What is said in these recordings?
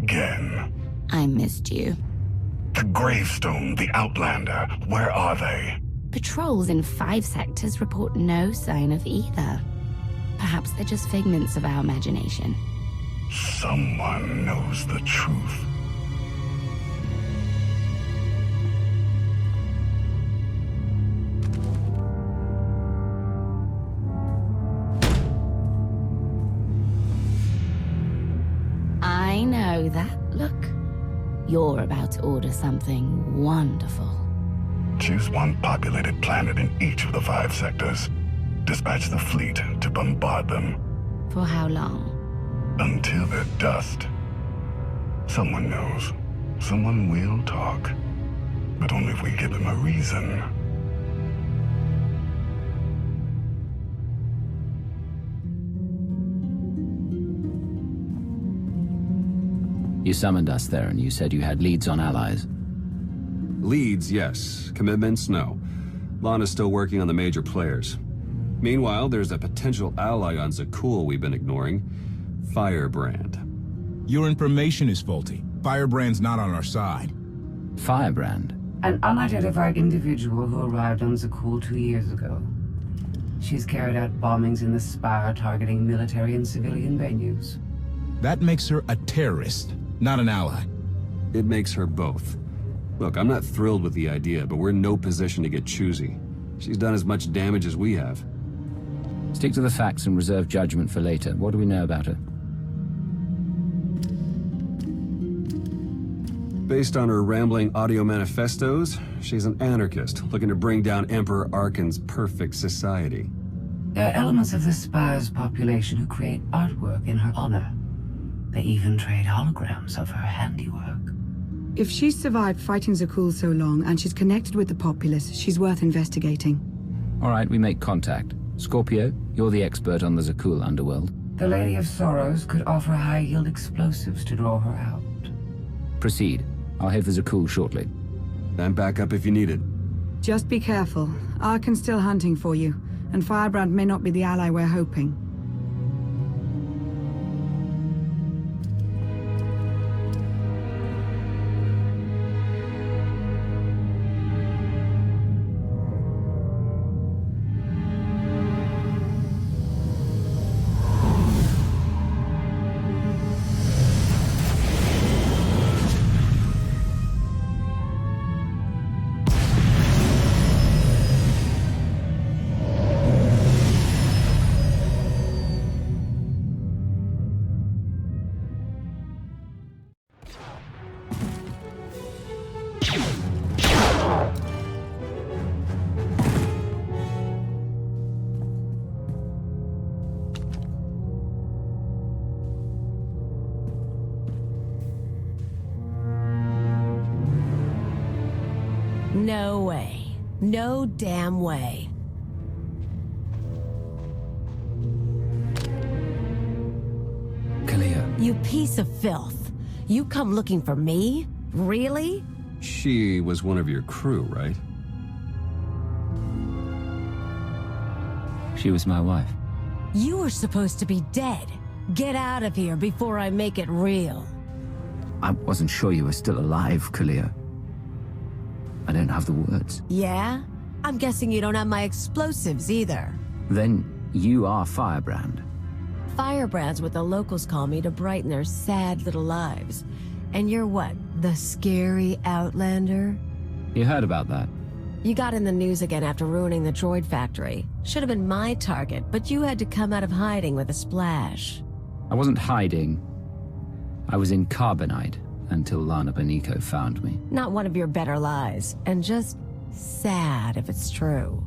again. I missed you. The Gravestone, the Outlander, where are they? Patrols in 5 sectors report no sign of either. Perhaps they're just figments of our imagination. Someone knows the truth. I know that look. You're about to order something wonderful. Choose one populated planet in each of the 5 sectors. Dispatch the fleet to bombard them. For how long? Until they're dust. Someone knows. Someone will talk. But only if we give them a reason. You summoned us there and you said you had leads on allies. Leads, yes. Commitments, no. Lana's still working on the major players. Meanwhile, there's a potential ally on Zakul we've been ignoring. Firebrand. Your information is faulty. Firebrand's not on our side. Firebrand? An unidentified individual who arrived on Zakul 2 years ago. She's carried out bombings in the Spire targeting military and civilian venues. That makes her a terrorist, not an ally. It makes her both. Look, I'm not thrilled with the idea, but we're in no position to get choosy. She's done as much damage as we have. Stick to the facts and reserve judgment for later. What do we know about her? Based on her rambling audio manifestos, she's an anarchist looking to bring down Emperor Arkan's perfect society. There are elements of the Spire's population who create artwork in her honor. They even trade holograms of her handiwork. If she's survived fighting Zakul so long and she's connected with the populace, she's worth investigating. All right, we make contact. Scorpio, you're the expert on the Zakul underworld. The Lady of Sorrows could offer high-yield explosives to draw her out. Proceed. I'll head for Zakul shortly. And back up if you need it. Just be careful. Arkan's still hunting for you, and Firebrand may not be the ally we're hoping. No way. No damn way. Kalia. You piece of filth. You come looking for me? Really? She was one of your crew, right? She was my wife. You were supposed to be dead. Get out of here before I make it real. I wasn't sure you were still alive, Kalia. I don't have the words. Yeah? I'm guessing you don't have my explosives either. Then you are Firebrand. Firebrand's what the locals call me to brighten their sad little lives. And you're what, the scary Outlander? You heard about that? You got in the news again after ruining the droid factory. Should have been my target, but you had to come out of hiding with a splash. I wasn't hiding. I was in carbonite until Lana Beniko found me. Not one of your better lies, and just sad if it's true.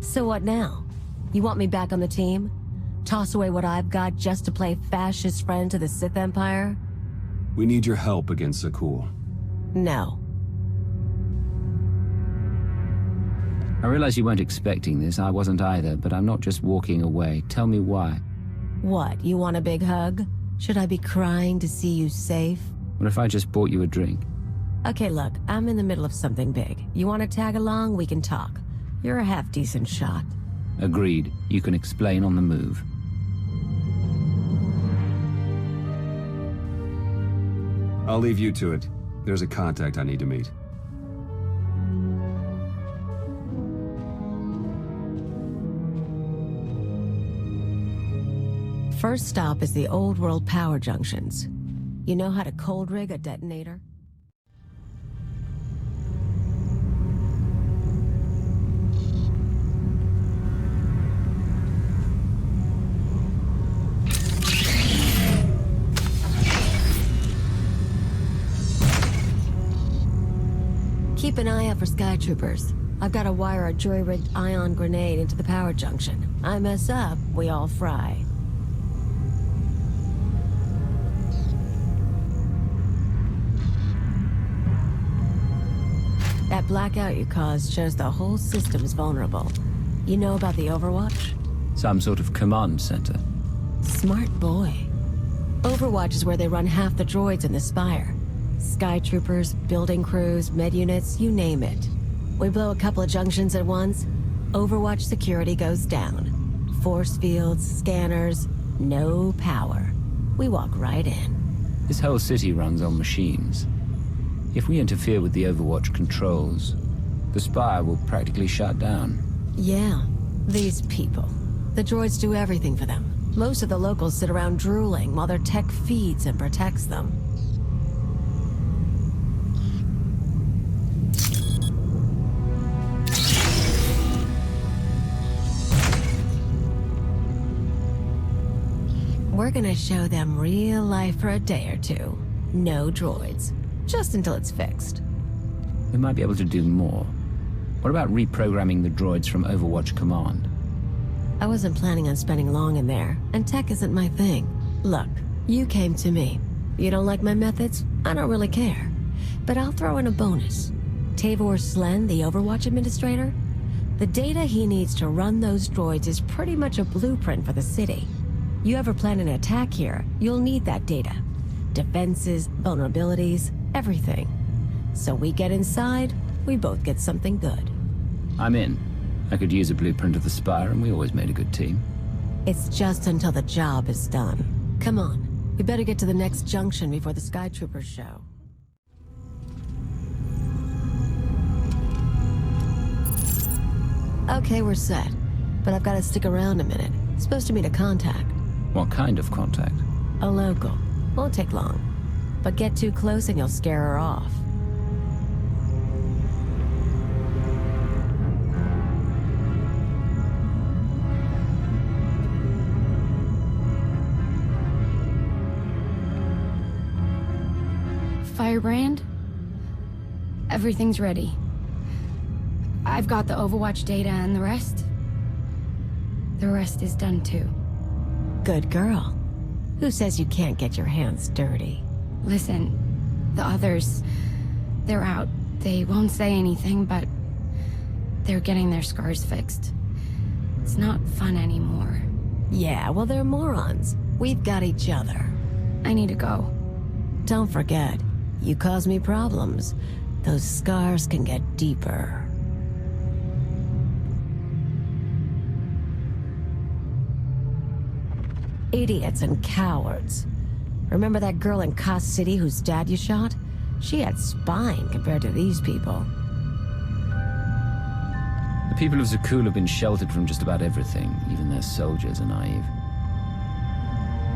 So what now? You want me back on the team? Toss away what I've got just to play fascist friend to the Sith Empire? We need your help against Zakul. No. I realize you weren't expecting this. I wasn't either, but I'm not just walking away. Tell me why. What, you want a big hug? Should I be crying to see you safe? What if I just bought you a drink? Okay, look, I'm in the middle of something big. You want to tag along? We can talk. You're a half-decent shot. Agreed. You can explain on the move. I'll leave you to it. There's a contact I need to meet. First stop is the old world power junctions. You know how to cold rig a detonator? Keep an eye out for sky troopers. I've got to wire a jury-rigged ion grenade into the power junction. I mess up, we all fry. That blackout you caused shows the whole system's vulnerable. You know about the Overwatch? Some sort of command center. Smart boy. Overwatch is where they run half the droids in the Spire. Sky troopers, building crews, med units, you name it. We blow a couple of junctions at once, Overwatch security goes down. Force fields, scanners, no power. We walk right in. This whole city runs on machines. If we interfere with the Overwatch controls, the Spire will practically shut down. Yeah, these people. The droids do everything for them. Most of the locals sit around drooling while their tech feeds and protects them. We're gonna show them real life for a day or two. No droids. Just until it's fixed. We might be able to do more. What about reprogramming the droids from Overwatch Command? I wasn't planning on spending long in there, and tech isn't my thing. Look, you came to me. You don't like my methods? I don't really care. But I'll throw in a bonus. Tavor Slen, the Overwatch administrator? The data he needs to run those droids is pretty much a blueprint for the city. You ever plan an attack here, you'll need that data. Defenses, vulnerabilities, everything. So we get inside, we both get something good. I'm in. I could use a blueprint of the Spire, and we always made a good team. It's just until the job is done. Come on, we better get to the next junction before the Sky Troopers show. Okay, we're set. But I've got to stick around a minute. Supposed to meet a contact. What kind of contact? A local. Won't take long. But get too close and you'll scare her off. Firebrand? Everything's ready. I've got the Overwatch data and the rest is done too. Good girl. Who says you can't get your hands dirty? Listen, the others, they're out. They won't say anything, but they're getting their scars fixed. It's not fun anymore. Yeah, well, they're morons. We've got each other. I need to go. Don't forget, you cause me problems. Those scars can get deeper. Idiots and cowards. Remember that girl in Kos City whose dad you shot? She had spine compared to these people. The people of Zakul have been sheltered from just about everything. Even their soldiers are naive.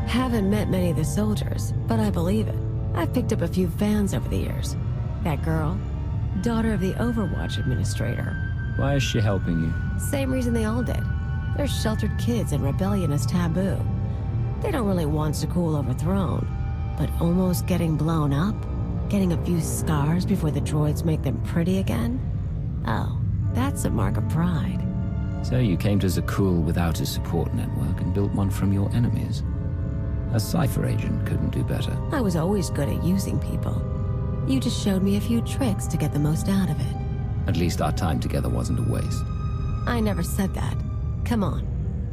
Haven't met many of the soldiers, but I believe it. I've picked up a few fans over the years. That girl, daughter of the Overwatch administrator. Why is she helping you? Same reason they all did. They're sheltered kids and rebellion is taboo. They don't really want Zakul overthrown, but almost getting blown up? Getting a few scars before the droids make them pretty again? Oh, that's a mark of pride. So you came to Zakul without a support network and built one from your enemies. A Cypher agent couldn't do better. I was always good at using people. You just showed me a few tricks to get the most out of it. At least our time together wasn't a waste. I never said that. Come on,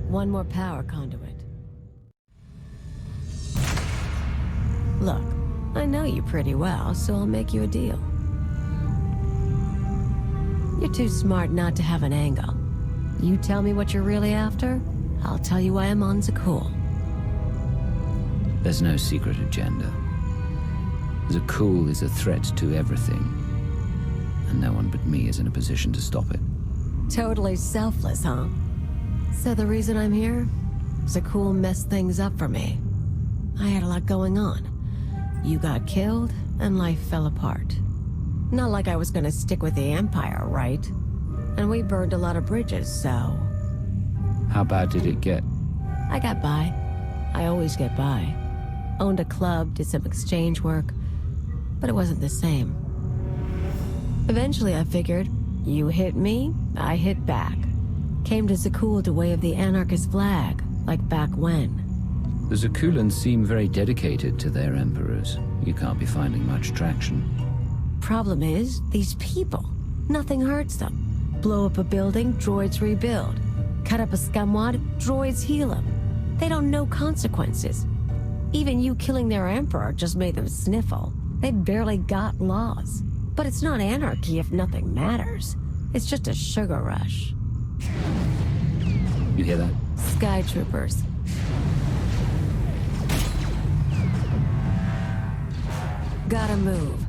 one more power conduit. Look, I know you pretty well, so I'll make you a deal. You're too smart not to have an angle. You tell me what you're really after, I'll tell you why I'm on Zakul. There's no secret agenda. Zakul is a threat to everything, and no one but me is in a position to stop it. Totally selfless, huh? So the reason I'm here? Zakul messed things up for me. I had a lot going on. You got killed, and life fell apart. Not like I was gonna stick with the Empire, right? And we burned a lot of bridges, so... How bad did it get? I got by. I always get by. Owned a club, did some exchange work, but it wasn't the same. Eventually I figured, you hit me, I hit back. Came to Zakul to wave the anarchist flag, like back when. The Zakulans seem very dedicated to their emperors. You can't be finding much traction. Problem is, these people. Nothing hurts them. Blow up a building, droids rebuild. Cut up a scumwad, droids heal them. They don't know consequences. Even you killing their emperor just made them sniffle. They barely got laws. But it's not anarchy if nothing matters. It's just a sugar rush. You hear that? Sky troopers. Gotta move.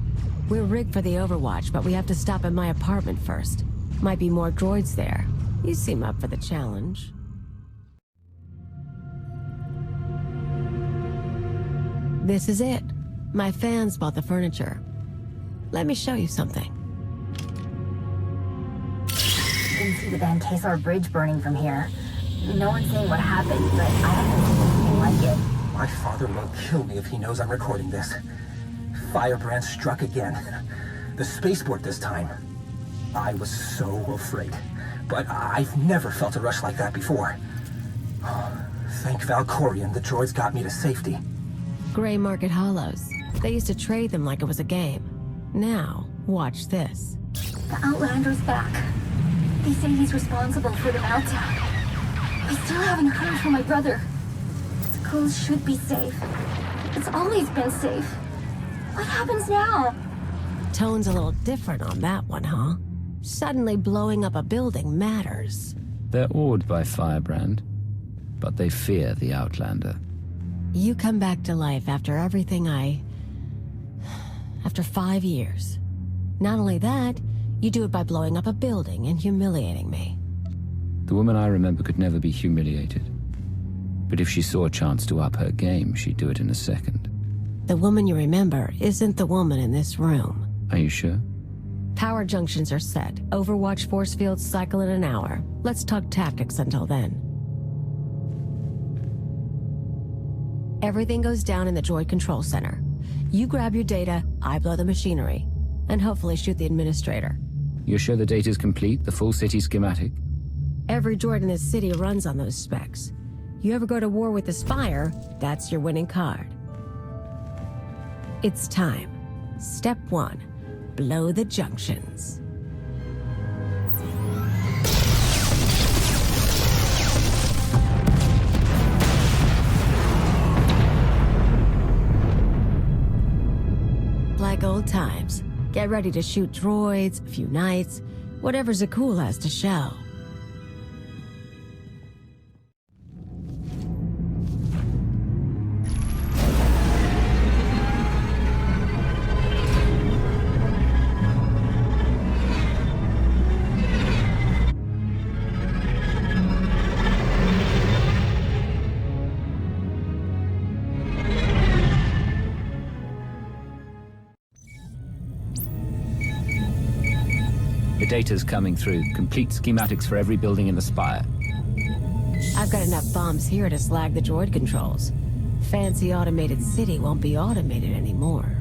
We're rigged for the Overwatch, but we have to stop at my apartment first. Might be more droids there. You seem up for the challenge. This is it. My fans bought the furniture. Let me show you something. You can see the Van Kesar Bridge burning from here. No one's saying what happened, but I haven't seen anything like it. My father will kill me if he knows I'm recording this. Firebrand struck again. The spaceport this time. I was so afraid, but I've never felt a rush like that before. Thank Valkorion, the droids got me to safety. Gray Market Hollows. They used to trade them like it was a game. Now, watch this. The Outlander's back. They say he's responsible for the meltdown. I still haven't heard from my brother. Schools should be safe. It's always been safe. What happens now? Tone's a little different on that one, huh? Suddenly blowing up a building matters. They're awed by Firebrand, but they fear the Outlander. You come back to life after everything after 5 years. Not only that, you do it by blowing up a building and humiliating me. The woman I remember could never be humiliated. But if she saw a chance to up her game, she'd do it in a second. The woman you remember isn't the woman in this room. Are you sure? Power junctions are set. Overwatch force fields cycle in an hour. Let's talk tactics until then. Everything goes down in the droid control center. You grab your data, I blow the machinery, and hopefully shoot the administrator. You're sure the data's complete, the full city schematic? Every droid in this city runs on those specs. You ever go to war with the Spire, that's your winning card. It's time. Step 1. Blow the junctions. Like old times. Get ready to shoot droids, a few knights, whatever Zakul has to show. The data's coming through. Complete schematics for every building in the Spire. I've got enough bombs here to slag the droid controls. Fancy automated city won't be automated anymore.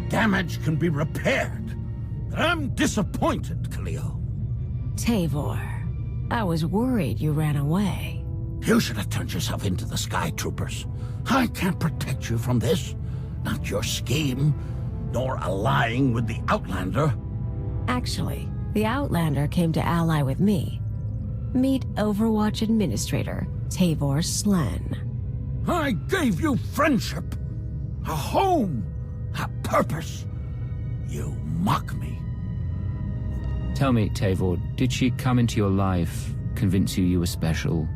Damage can be repaired. I'm disappointed, Cleo. Tavor, I was worried you ran away. You should have turned yourself into the Sky Troopers. I can't protect you from this. Not your scheme, nor allying with the Outlander. Actually, the Outlander came to ally with me. Meet Overwatch Administrator, Tavor Slen. I gave you friendship, a home, a purpose. You mock me. Tell me, Tavor, did she come into your life, convince you were special,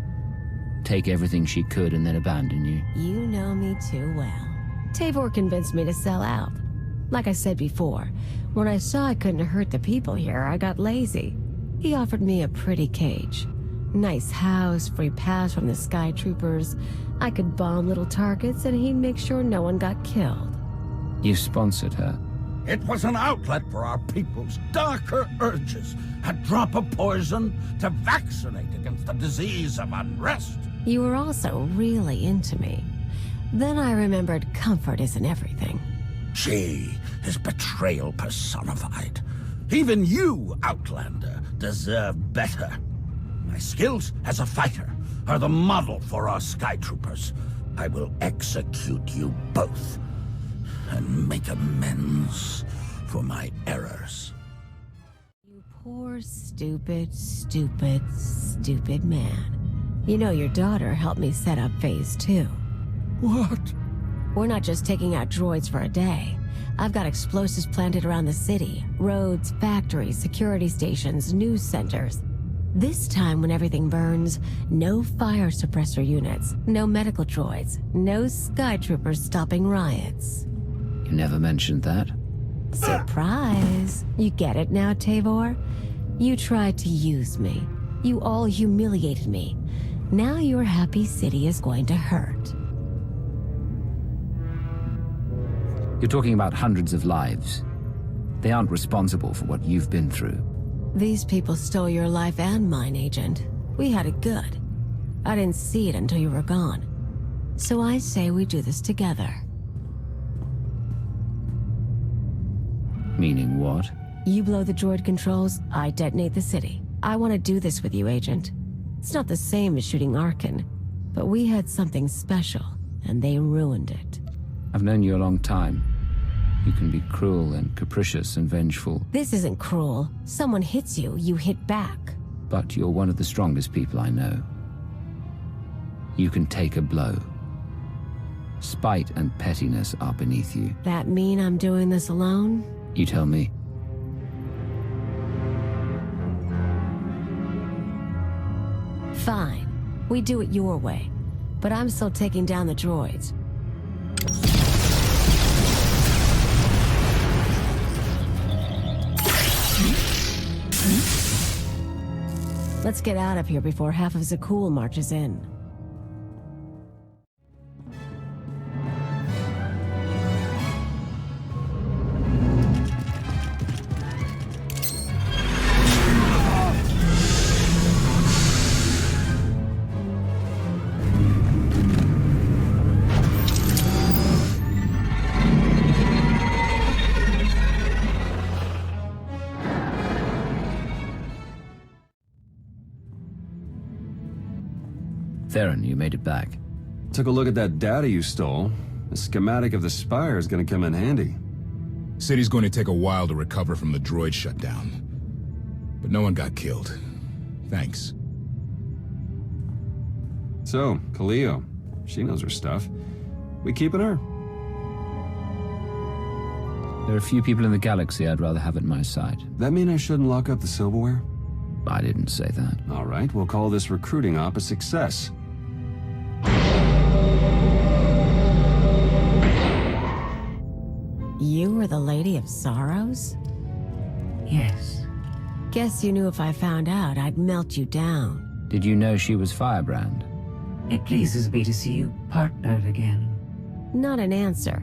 take everything she could and then abandon you? You know me too well. Tavor convinced me to sell out. Like I said before, when I saw I couldn't hurt the people here, I got lazy. He offered me a pretty cage. Nice house, free pass from the Sky Troopers. I could bomb little targets and he'd make sure no one got killed. You sponsored her? It was an outlet for our people's darker urges. A drop of poison to vaccinate against the disease of unrest. You were also really into me. Then I remembered comfort isn't everything. She is betrayal personified. Even you, Outlander, deserve better. My skills as a fighter are the model for our Sky Troopers. I will execute you both and make amends for my errors. You poor, stupid, stupid, stupid man. You know your daughter helped me set up Phase 2. What? We're not just taking out droids for a day. I've got explosives planted around the city. Roads, factories, security stations, news centers. This time when everything burns, no fire suppressor units, no medical droids, no Sky Troopers stopping riots. You never mentioned that. Surprise! You get it now, Tavor? You tried to use me. You all humiliated me. Now your happy city is going to hurt. You're talking about hundreds of lives. They aren't responsible for what you've been through. These people stole your life and mine, Agent. We had it good. I didn't see it until you were gone. So I say we do this together. Meaning what? You blow the droid controls, I detonate the city. I want to do this with you, Agent. It's not the same as shooting Arkin, but we had something special, and they ruined it. I've known you a long time. You can be cruel and capricious and vengeful. This isn't cruel. Someone hits you, you hit back. But you're one of the strongest people I know. You can take a blow. Spite and pettiness are beneath you. That mean I'm doing this alone? You tell me. Fine. We do it your way. But I'm still taking down the droids. Let's get out of here before half of Zakul marches in. Theron, you made it back. Took a look at that data you stole. The schematic of the spire is gonna come in handy. City's going to take a while to recover from the droid shutdown. But no one got killed. Thanks. So, Cleo. She knows her stuff. We keeping her? There are a few people in the galaxy I'd rather have at my side. That mean I shouldn't lock up the silverware? I didn't say that. All right, we'll call this recruiting op a success. You were the Lady of Sorrows? Yes. Guess you knew if I found out, I'd melt you down. Did you know she was Firebrand? It pleases me to see you partnered again. Not an answer.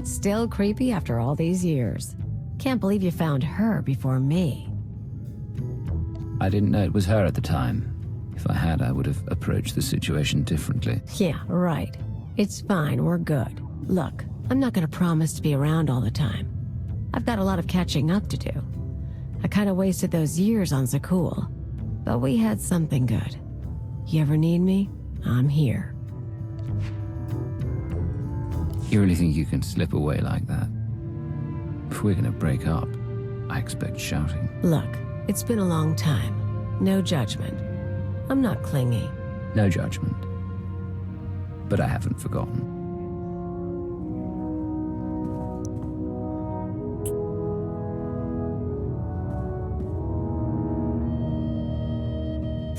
Still creepy after all these years. Can't believe you found her before me. I didn't know it was her at the time. If I had, I would have approached the situation differently. Yeah, right. It's fine, we're good. Look, I'm not gonna promise to be around all the time. I've got a lot of catching up to do. I kinda wasted those years on Zakul. But we had something good. You ever need me? I'm here. You really think you can slip away like that? If we're gonna break up, I expect shouting. Look, it's been a long time. No judgment. I'm not clingy. No judgment. But I haven't forgotten.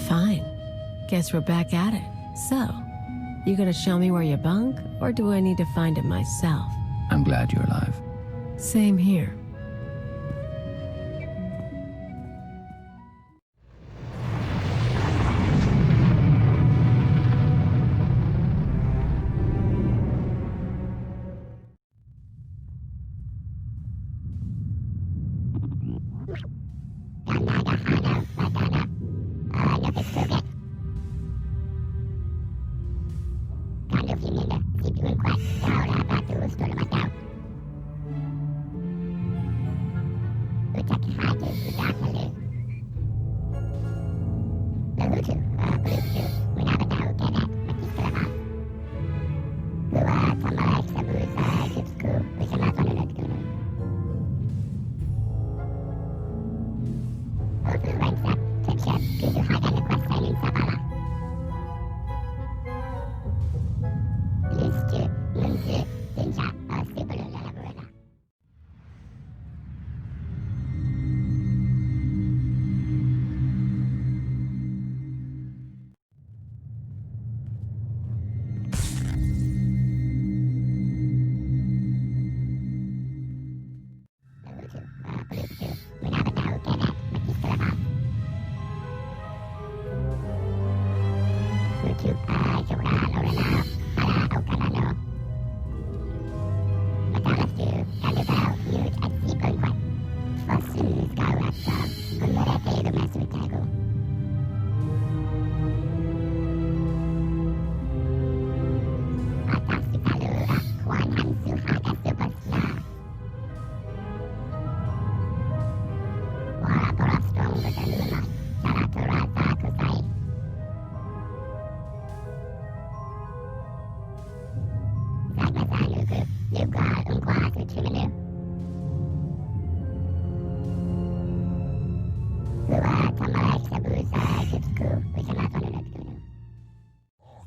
Fine. Guess we're back at it. So, you gonna show me where you bunk, or do I need to find it myself? I'm glad you're alive. Same here.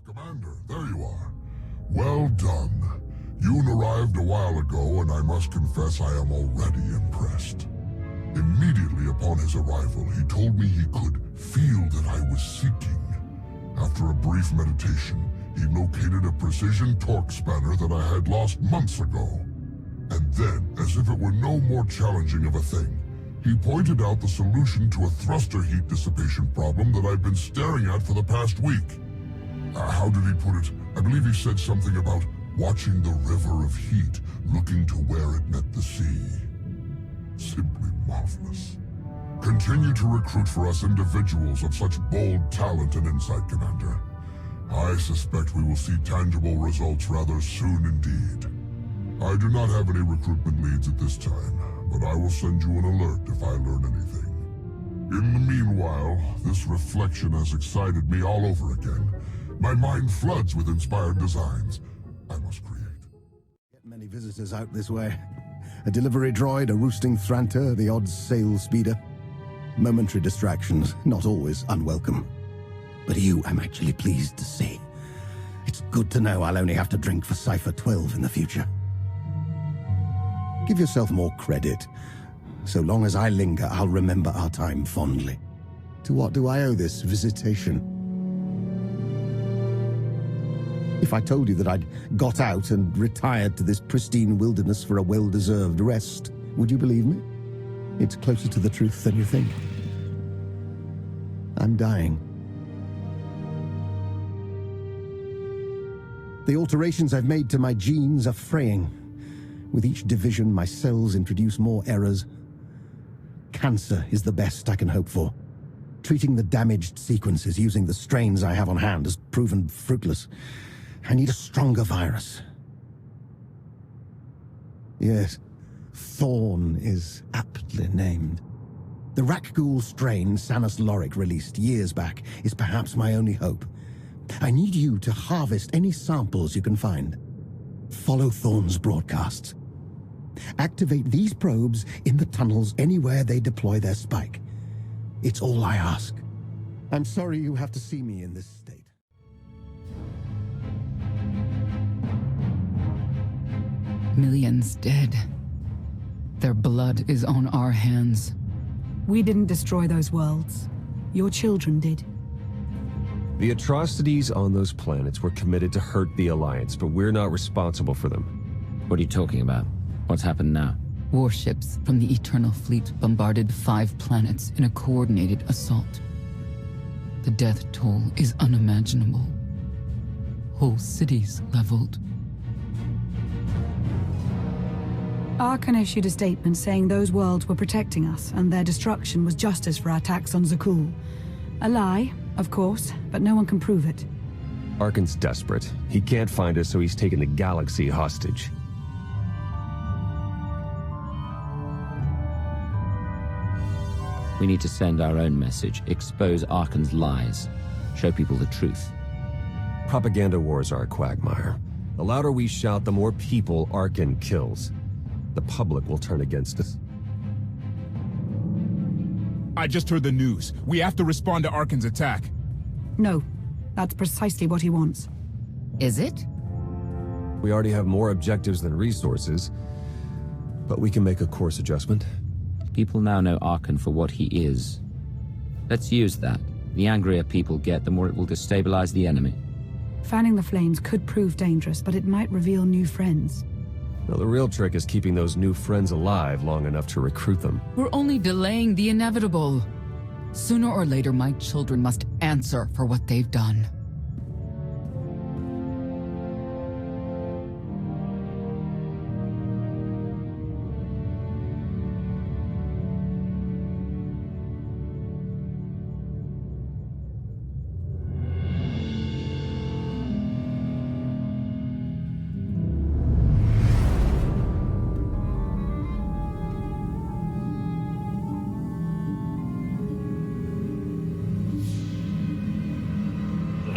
Commander, there you are. Well done. Yoon arrived a while ago, and I must confess I am already impressed. Immediately upon his arrival, he told me he could feel that I was seeking. After a brief meditation, he located a precision torque spanner that I had lost months ago. And then, as if it were no more challenging of a thing, he pointed out the solution to a thruster heat dissipation problem that I've been staring at for the past week. How did he put it? I believe he said something about watching the river of heat, looking to where it met the sea. Simply marvelous. Continue to recruit for us individuals of such bold talent and insight, Commander. I suspect we will see tangible results rather soon indeed. I do not have any recruitment leads at this time, but I will send you an alert if I learn anything. In the meanwhile, this reflection has excited me all over again. My mind floods with inspired designs. I must create. Get many visitors out this way. A delivery droid, a roosting Thranter, the odd sail speeder. Momentary distractions, not always unwelcome. But you, I'm actually pleased to see. It's good to know I'll only have to drink for Cypher 12 in the future. Give yourself more credit. So long as I linger, I'll remember our time fondly. To what do I owe this visitation? If I told you that I'd got out and retired to this pristine wilderness for a well-deserved rest, would you believe me? It's closer to the truth than you think. I'm dying. The alterations I've made to my genes are fraying. With each division, my cells introduce more errors. Cancer is the best I can hope for. Treating the damaged sequences using the strains I have on hand has proven fruitless. I need a stronger virus. Yes, Thorn is aptly named. The Rakghoul strain Sanus Lorik released years back is perhaps my only hope. I need you to harvest any samples you can find. Follow Thorn's broadcasts. Activate these probes in the tunnels anywhere they deploy their spike. It's all I ask. I'm sorry you have to see me in this state. Millions dead. Their blood is on our hands. We didn't destroy those worlds. Your children did. The atrocities on those planets were committed to hurt the Alliance, but we're not responsible for them. What are you talking about? What's happened now? Warships from the Eternal Fleet bombarded 5 planets in a coordinated assault. The death toll is unimaginable. Whole cities leveled. Archon issued a statement saying those worlds were protecting us, and their destruction was justice for our attacks on Zakul. A lie, of course, but no one can prove it. Archon's desperate. He can't find us, so he's taken the galaxy hostage. We need to send our own message, expose Archon's lies, show people the truth. Propaganda wars are a quagmire. The louder we shout, the more people Archon kills. The public will turn against us. I just heard the news. We have to respond to Archon's attack. No, that's precisely what he wants. Is it? We already have more objectives than resources, but we can make a course adjustment. People now know Archon for what he is. Let's use that. The angrier people get, the more it will destabilize the enemy. Fanning the flames could prove dangerous, but it might reveal new friends. Well, the real trick is keeping those new friends alive long enough to recruit them. We're only delaying the inevitable. Sooner or later, my children must answer for what they've done.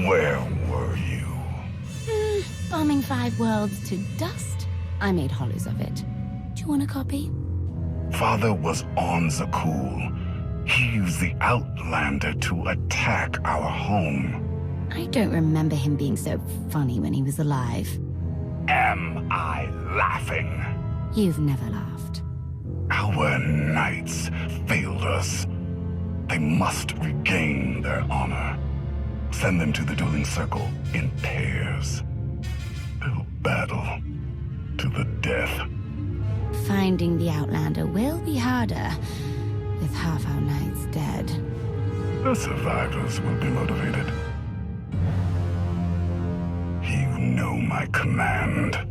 Where were you? Bombing 5 worlds to dust. I made hollows of it. Do you want a copy? Father was on Zakul. He used the Outlander to attack our home. I don't remember him being so funny when he was alive. Am I laughing? You've never laughed. Our knights failed us. They must regain their honor. Send them to the dueling circle in pairs. They'll battle to the death. Finding the Outlander will be harder, with half our knights dead. The survivors will be motivated. You know my command.